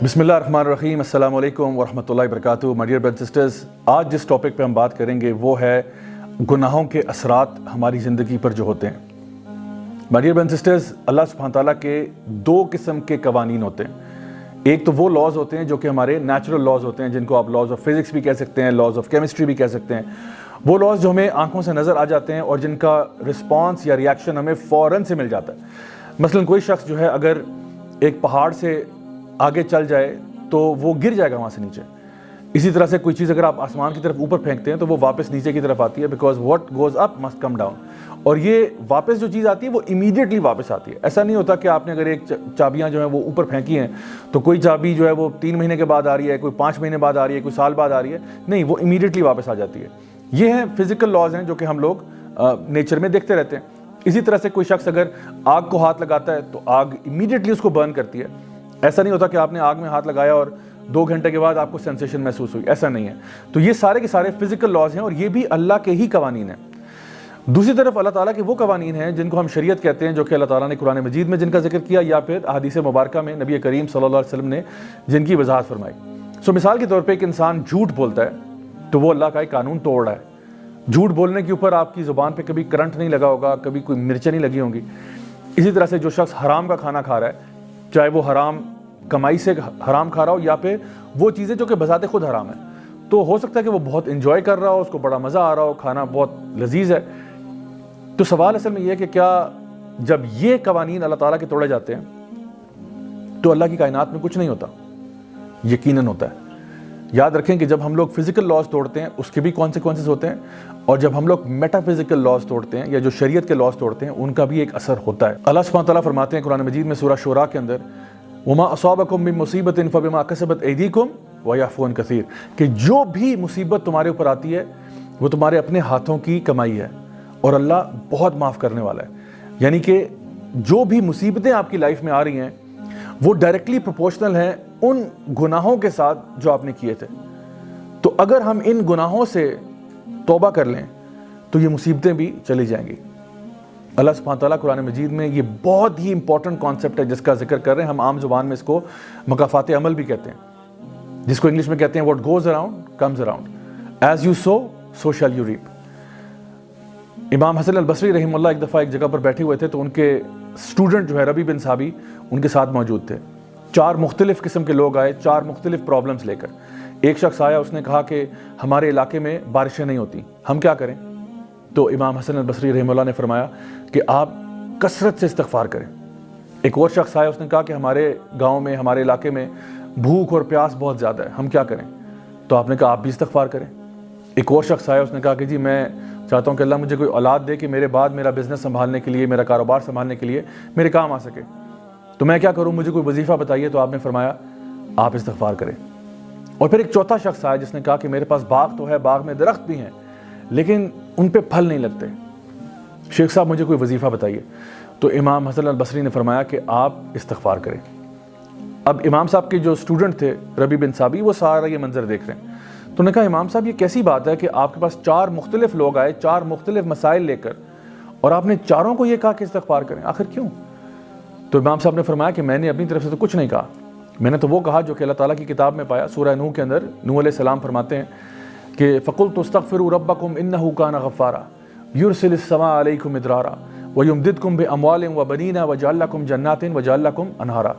بسم اللہ الرحمن الرحیم۔ السلام علیکم ورحمۃ اللہ وبرکاتہ۔ مائی ڈیئر برادرز سسٹرز، آج جس ٹاپک پہ ہم بات کریں گے وہ ہے گناہوں کے اثرات ہماری زندگی پر جو ہوتے ہیں۔ مائی ڈیئر برادرز سسٹرز، اللہ سبحانہ تعالیٰ کے دو قسم کے قوانین ہوتے ہیں۔ ایک تو وہ لاز ہوتے ہیں جو کہ ہمارے نیچرل لاز ہوتے ہیں، جن کو آپ لاز آف فزکس بھی کہہ سکتے ہیں، لاز آف کیمسٹری بھی کہہ سکتے ہیں۔ وہ لاز جو ہمیں آنکھوں سے نظر آ جاتے ہیں اور جن کا رسپانس یا ریاکشن ہمیں فوراً سے مل جاتا ہے۔ مثلاً کوئی شخص جو ہے اگر ایک پہاڑ سے آگے چل جائے تو وہ گر جائے گا وہاں سے نیچے۔ اسی طرح سے کوئی چیز اگر آپ آسمان کی طرف اوپر پھینکتے ہیں تو وہ واپس نیچے کی طرف آتی ہے، because what goes up must come down. اور یہ واپس جو چیز آتی ہے وہ امیڈیٹلی واپس آتی ہے۔ ایسا نہیں ہوتا کہ آپ نے اگر ایک چابیاں جو ہیں وہ اوپر پھینکی ہیں تو کوئی چابی جو ہے وہ 3 مہینے کے بعد آ رہی ہے، کوئی 5 مہینے بعد آ رہی ہے، کوئی سال بعد آ رہی ہے، نہیں، وہ امیڈیٹلی واپس آ جاتی ہے۔ یہ ہیں فزیکل لاز ہیں جو کہ ہم لوگ نیچر میں دیکھتے رہتے ہیں۔ اسی طرح سے کوئی شخص اگر آگ کو ہاتھ لگاتا ہے تو آگ امیڈیٹلی اس کو برن کرتی ہے۔ ایسا نہیں ہوتا کہ آپ نے آگ میں ہاتھ لگایا اور 2 گھنٹے کے بعد آپ کو سینسیشن محسوس ہوئی، ایسا نہیں ہے۔ تو یہ سارے کے سارے فزیکل لاز ہیں اور یہ بھی اللہ کے ہی قوانین ہیں۔ دوسری طرف اللہ تعالیٰ کے وہ قوانین ہیں جن کو ہم شریعت کہتے ہیں، جو کہ اللہ تعالیٰ نے قرآن مجید میں جن کا ذکر کیا یا پھر احادیث مبارکہ میں نبی کریم صلی اللہ علیہ وسلم نے جن کی وضاحت فرمائی۔ مثال کے طور پہ ایک انسان جھوٹ بولتا ہے تو وہ اللہ کا ایک قانون توڑ رہا ہے۔ جھوٹ بولنے کے اوپر آپ کی زبان پہ کبھی کرنٹ نہیں لگا ہوگا، کبھی کوئی مرچیں نہیں لگی ہوں گی۔ اسی طرح سے جو شخص حرام کا کھانا کھا رہا ہے، چاہے وہ حرام کمائی سے حرام کھا رہا ہو یا پھر وہ چیزیں جو کہ بذات خود حرام ہیں، تو ہو سکتا ہے کہ وہ بہت انجوائے کر رہا ہو، اس کو بڑا مزہ آ رہا ہو، کھانا بہت لذیذ ہے۔ تو سوال اصل میں یہ ہے کہ کیا جب یہ قوانین اللہ تعالیٰ کے توڑے جاتے ہیں تو اللہ کی کائنات میں کچھ نہیں ہوتا؟ یقیناً ہوتا ہے۔ یاد رکھیں کہ جب ہم لوگ فزیکل لاز توڑتے ہیں اس کے بھی کانسیکوینسز ہوتے ہیں، اور جب ہم لوگ میٹا فزیکل لاز توڑتے ہیں یا جو شریعت کے لاز توڑتے ہیں ان کا بھی ایک اثر ہوتا ہے۔ اللہ سبحانہ تعالیٰ فرماتے ہیں قرآن مجید میں سورہ شورا کے اندر، وما اصابکم من مصیبت فبما کسبت ایدیکم ویعفو عن کثیر، کہ جو بھی مصیبت تمہارے اوپر آتی ہے وہ تمہارے اپنے ہاتھوں کی کمائی ہے اور اللہ بہت معاف کرنے والا ہے۔ یعنی کہ جو بھی مصیبتیں آپ کی لائف میں آ رہی ہیں وہ ڈائریکٹلی پروپورشنل ہیں ان گناہوں کے ساتھ جو آپ نے کیے تھے۔ تو اگر ہم ان گناہوں سے توبہ کر لیں تو یہ مصیبتیں بھی چلی جائیں گی۔ اللہ سبحانہ تعالیٰ قرآن مجید میں یہ بہت ہی امپورٹنٹ کانسیپٹ ہے جس کا ذکر کر رہے ہیں۔ ہم عام زبان میں اس کو مکافات عمل بھی کہتے ہیں، جس کو انگلش میں کہتے ہیں what goes around comes around, as you sow so shall you reap۔ امام حسن البصری رحمہ اللہ ایک دفعہ ایک جگہ پر بیٹھے ہوئے تھے تو ان کے اسٹوڈنٹ جو ہے ربیع بن ثابی ان کے ساتھ موجود تھے۔ 4 مختلف قسم کے لوگ آئے، 4 مختلف پرابلمس لے کر۔ ایک شخص آیا، اس نے کہا کہ ہمارے علاقے میں بارشیں نہیں ہوتی، ہم کیا کریں؟ تو امام حسن البصری رحمہ اللہ نے فرمایا کہ آپ کثرت سے استغفار کریں۔ ایک اور شخص آیا، اس نے کہا کہ ہمارے گاؤں میں، ہمارے علاقے میں بھوک اور پیاس بہت زیادہ ہے، ہم کیا کریں؟ تو آپ نے کہا آپ بھی استغفار کریں۔ ایک اور شخص آیا، اس نے کہا کہ جی میں چاہتا ہوں کہ اللہ مجھے کوئی اولاد دے کہ میرے بعد میرا بزنس سنبھالنے کے لیے، میرا کاروبار سنبھالنے کے لیے میرے کام آ سکے، تو میں کیا کروں؟ مجھے کوئی وظیفہ بتائیے۔ تو آپ نے فرمایا آپ استغفار کریں۔ اور پھر ایک چوتھا شخص آیا جس نے کہا کہ میرے پاس باغ تو ہے، باغ میں درخت بھی ہیں لیکن ان پہ پھل نہیں لگتے، شیخ صاحب مجھے کوئی وظیفہ بتائیے۔ تو امام حسن البصری نے فرمایا کہ آپ استغفار کریں۔ اب امام صاحب کے جو اسٹوڈنٹ تھے ربیع بن ثابی، وہ سارا یہ منظر دیکھ رہے ہیں۔ تو نے کہا امام صاحب یہ کیسی بات ہے کہ آپ کے پاس 4 مختلف لوگ آئے، 4 مختلف مسائل لے کر، اور آپ نے چاروں کو یہ کہا کہ استغفار کریں، آخر کیوں؟ تو امام صاحب نے فرمایا کہ میں نے اپنی طرف سے تو کچھ نہیں کہا، میں نے تو وہ کہا جو کہ اللہ تعالیٰ کی کتاب میں پایا۔ سورہ نوح کے اندر نوح علیہ السلام فرماتے ہیں کہ فَقُلْتُ اسْتَغْفِرُوا رَبَّكُمْ إِنَّهُ كَانَ غَفَّارًا يُرْسِلِ السَّمَاءَ عَلَيْكُمْ مِدْرَارًا وَيُمْدِدْكُمْ بِأَمْوَالٍ وَبَنِينَ وَيَجْعَلْ لَكُمْ جَنَّاتٍ وَيَجْعَلْ لَكُمْ أَنْهَارًا،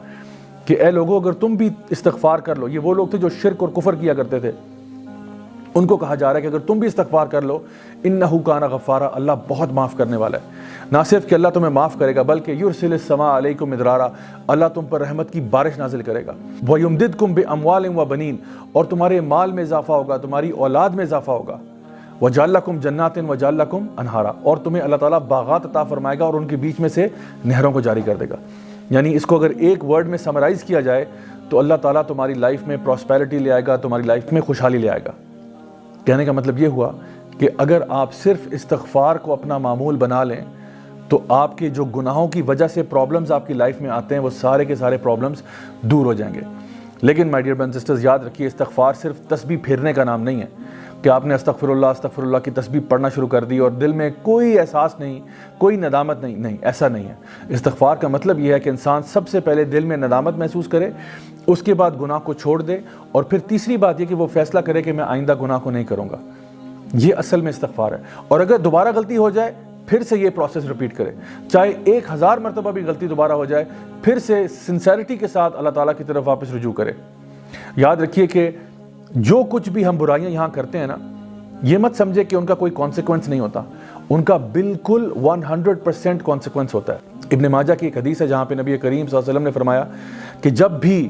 کہ اے لوگوں اگر تم بھی استغفار کر لو۔ یہ وہ لوگ تھے جو شرک اور کفر کیا کرتے تھے، ان کو کہا جا رہا ہے کہ اگر تم بھی استغفار کر لو، انہو کان غفارا، اللہ بہت معاف کرنے والا ہے۔ نہ صرف کہ اللہ تمہیں معاف کرے گا بلکہ یرسل السماء علیکم مدرارا، اللہ تم پر رحمت کی بارش نازل کرے گا۔ ویمددکم باموال وبنین، اور تمہارے مال میں اضافہ ہوگا، تمہاری اولاد میں اضافہ ہوگا۔ وجعل لکم جنات وجعل لکم انہارا، اور تمہیں اللہ تعالیٰ باغات عطا فرمائے گا اور ان کے بیچ میں سے نہروں کو جاری کر دے گا۔ یعنی اس کو اگر ایک ورڈ میں سمرائز کیا جائے تو اللہ تعالیٰ تمہاری لائف میں پراسپیرٹی لے آئے گا، تمہاری لائف میں خوشحالی لے آئے گا۔ کہنے کا مطلب یہ ہوا کہ اگر آپ صرف استغفار کو اپنا معمول بنا لیں تو آپ کے جو گناہوں کی وجہ سے پرابلمز آپ کی لائف میں آتے ہیں وہ سارے کے سارے پرابلمز دور ہو جائیں گے۔ لیکن my dear brothers and sisters, یاد رکھیے استغفار صرف تسبیح پھیرنے کا نام نہیں ہے۔ کہ آپ نے استغفر اللہ کی تسبیح پڑھنا شروع کر دی اور دل میں کوئی احساس نہیں، کوئی ندامت نہیں، ایسا نہیں ہے۔ استغفار کا مطلب یہ ہے کہ انسان سب سے پہلے دل میں ندامت محسوس کرے، اس کے بعد گناہ کو چھوڑ دے، اور پھر تیسری بات یہ کہ وہ فیصلہ کرے کہ میں آئندہ گناہ کو نہیں کروں گا۔ یہ اصل میں استغفار ہے۔ اور اگر دوبارہ غلطی ہو جائے پھر سے یہ پروسیس ریپیٹ کرے، چاہے 1000 مرتبہ بھی غلطی دوبارہ ہو جائے، پھر سے سنسیریٹی کے ساتھ اللہ تعالیٰ کی طرف واپس رجوع کرے۔ یاد رکھیے کہ جو کچھ بھی ہم برائیاں یہاں کرتے ہیں نا، یہ مت سمجھے کہ ان کا کوئی کانسیکوینس نہیں ہوتا، ان کا بالکل 100% کانسیکوینس ہوتا ہے۔ ابن ماجہ کی ایک حدیث ہے جہاں پہ نبی کریم صلی اللہ علیہ وسلم نے فرمایا کہ جب بھی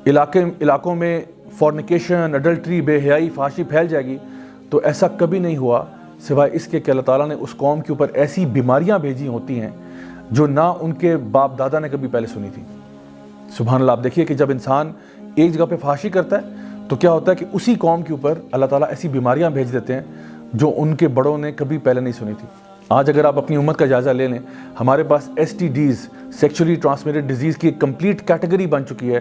علاقوں میں فورنیکیشن، اڈلٹری، بے حیائی، فحاشی پھیل جائے گی تو ایسا کبھی نہیں ہوا سوائے اس کے کہ اللہ تعالیٰ نے اس قوم کے اوپر ایسی بیماریاں بھیجی ہوتی ہیں جو نہ ان کے باپ دادا نے کبھی پہلے سنی تھی۔ سبحان اللہ۔ آپ دیکھیے کہ جب انسان ایک جگہ پہ فحاشی کرتا ہے تو کیا ہوتا ہے کہ اسی قوم کے اوپر اللہ تعالیٰ ایسی بیماریاں بھیج دیتے ہیں جو ان کے بڑوں نے کبھی پہلے نہیں سنی تھی۔ آج اگر آپ اپنی امت کا جائزہ لے لیں، ہمارے پاس STDs، سیکچولی ٹرانسمیٹڈ ڈیزیز کی ایک کمپلیٹ کیٹیگری بن چکی ہے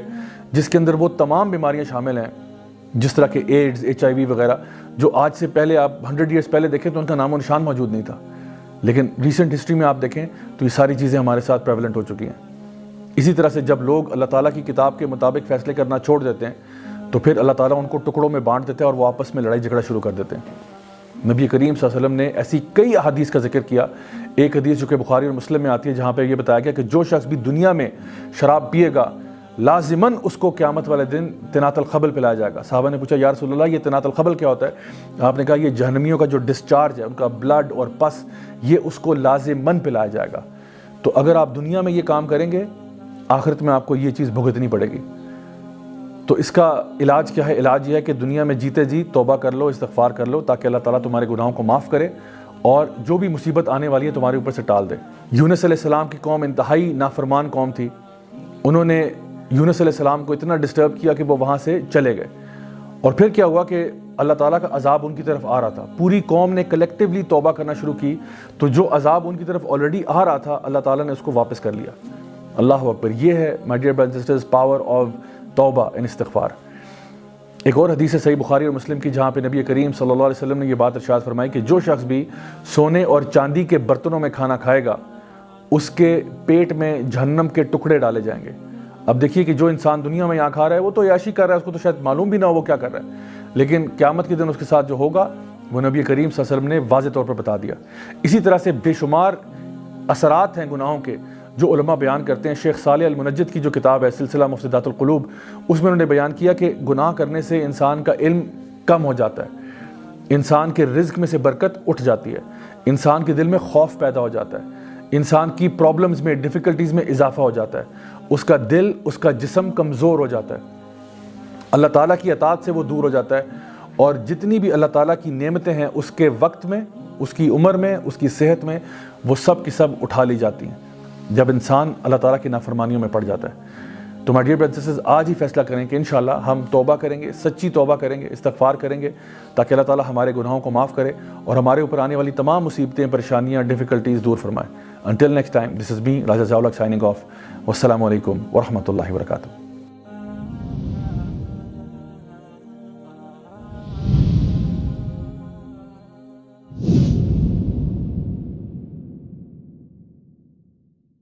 جس کے اندر وہ تمام بیماریاں شامل ہیں، جس طرح کہ ایڈز، HIV وغیرہ، جو آج سے پہلے آپ 100 ایئرس پہلے دیکھیں تو ان کا نام و نشان موجود نہیں تھا، لیکن ریسنٹ ہسٹری میں آپ دیکھیں تو یہ ساری چیزیں ہمارے ساتھ پریولنٹ ہو چکی ہیں۔ اسی طرح سے جب لوگ اللہ تعالیٰ کی کتاب کے مطابق فیصلے کرنا چھوڑ دیتے ہیں تو پھر اللہ تعالیٰ ان کو ٹکڑوں میں بانٹ دیتے ہیں اور وہ آپس میں لڑائی جھگڑا شروع کر دیتے ہیں۔ نبی کریم صلی اللہ علیہ وسلم نے ایسی کئی احادیث کا ذکر کیا۔ ایک حدیث جو کہ بخاری اور مسلم میں آتی ہے جہاں پہ یہ بتایا گیا کہ جو شخص بھی دنیا میں شراب پیے گا لازماً اس کو قیامت والے دن طنات الخبل پلایا جائے گا۔ صحابہ نے پوچھا یا رسول اللہ یہ طنات الخبل کیا ہوتا ہے؟ آپ نے کہا یہ جہنمیوں کا جو ڈسچارج ہے، ان کا بلڈ اور پس، یہ اس کو لازماً پلایا جائے گا۔ تو اگر آپ دنیا میں یہ کام کریں گے آخرت میں آپ کو یہ چیز بھگتنی پڑے گی۔ تو اس کا علاج کیا ہے؟ علاج یہ ہے کہ دنیا میں جیتے جی توبہ کر لو، استغفار کر لو، تاکہ اللہ تعالیٰ تمہارے گناہوں کو معاف کرے اور جو بھی مصیبت آنے والی ہے تمہارے اوپر سے ٹال دے۔ یونس علیہ السلام کی قوم انتہائی نافرمان قوم تھی، انہوں نے یونس علیہ السلام کو اتنا ڈسٹرب کیا کہ وہ وہاں سے چلے گئے، اور پھر کیا ہوا کہ اللہ تعالیٰ کا عذاب ان کی طرف آ رہا تھا۔ پوری قوم نے کلیکٹیولی توبہ کرنا شروع کی تو جو عذاب ان کی طرف آلریڈی آ رہا تھا اللہ تعالیٰ نے اس کو واپس کر لیا۔ اللہ اکبر۔ یہ ہے my dear brothers and sisters power of توبہ اینڈ استغفار۔ ایک اور حدیث ہے صحیح بخاری اور مسلم کی جہاں پہ نبی کریم صلی اللہ علیہ وسلم نے یہ بات ارشاد فرمائی کہ جو شخص بھی سونے اور چاندی کے برتنوں میں کھانا کھائے گا اس کے پیٹ میں جہنم کے ٹکڑے ڈالے جائیں گے۔ اب دیکھیے کہ جو انسان دنیا میں یہاں کھا رہا ہے وہ تو عیاشی کر رہا ہے، اس کو تو شاید معلوم بھی نہ ہو وہ کیا کر رہا ہے، لیکن قیامت کے دن اس کے ساتھ جو ہوگا وہ نبی کریم صلی اللہ علیہ وسلم نے واضح طور پر بتا دیا۔ اسی طرح سے بے شمار اثرات ہیں گناہوں کے جو علماء بیان کرتے ہیں۔ شیخ صالح المنجد کی جو کتاب ہے سلسلہ مفسدات القلوب، اس میں انہوں نے بیان کیا کہ گناہ کرنے سے انسان کا علم کم ہو جاتا ہے، انسان کے رزق میں سے برکت اٹھ جاتی ہے، انسان کے دل میں خوف پیدا ہو جاتا ہے، انسان کی پرابلمز میں، ڈیفیکلٹیز میں اضافہ ہو جاتا ہے، اس کا دل، اس کا جسم کمزور ہو جاتا ہے، اللہ تعالیٰ کی اطاعت سے وہ دور ہو جاتا ہے، اور جتنی بھی اللہ تعالیٰ کی نعمتیں ہیں اس کے وقت میں، اس کی عمر میں، اس کی صحت میں، وہ سب کی سب اٹھا لی جاتی ہیں جب انسان اللہ تعالیٰ کی نافرمانیوں میں پڑ جاتا ہے۔ تو my dear brothers and sisters آج ہی فیصلہ کریں کہ انشاءاللہ ہم توبہ کریں گے، سچی توبہ کریں گے، استغفار کریں گے، تاکہ اللہ تعالیٰ ہمارے گناہوں کو معاف کرے اور ہمارے اوپر آنے والی تمام مصیبتیں، پریشانیاں، ڈیفیکلٹیز دور فرمائے۔ Until next time, this is me, Raja Zawlak signing off. Wassalamu alaikum wa rahmatullahi wa barakatuh.